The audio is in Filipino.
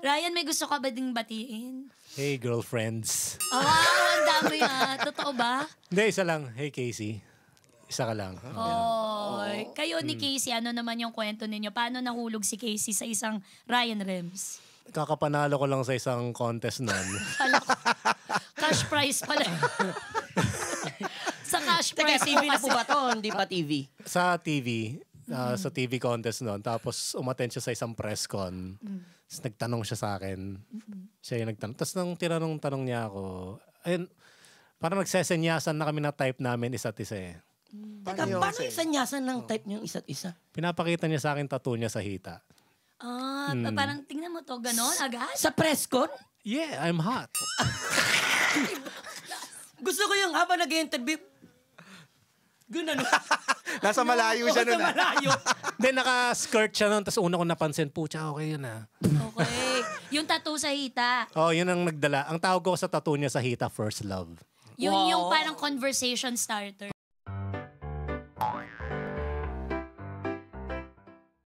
Ryan, may gusto ka ba ding batiin? Hey, girlfriends. Oh, wow, ang dami Totoo ba? Hindi, isa lang. Hey, Casey. Isa ka lang. Kayo ni Casey, ano naman yung kwento ninyo? Paano nahulog si Casey sa isang Ryan Rems? Kakapanalo ko lang sa isang contest nun. Cash prize pala. Sa cash Teka, prize TV na po ba to? Hindi pa TV? Sa TV. Sa TV contest nun. Tapos umattend siya sa isang press con. Tapos nagtanong siya sa akin. Siya yung nagtanong. Tapos nung tinanong niya ako, ayun, parang nagsesenyasan na kami na type namin isa't isa eh. Teka, paano yung sanyasan ng type niyong isa't isa? Pinapakita niya sa akin tattoo niya sa hita. Parang tingnan mo to, ganon, agad? Sa press con? Yeah, I'm hot. Gusto ko yung habang nag-interview, gano'n. Nasa malayo siya nun. Nasa malayo. Then naka-skirt siya nun. Tapos una ko napansin, pucha, okay yun ah. Okay. Yung tattoo sa hita. Oh, yun ang nagdala. Ang tawag ko sa tattoo niya sa hita, first love. Yun yung parang conversation starter.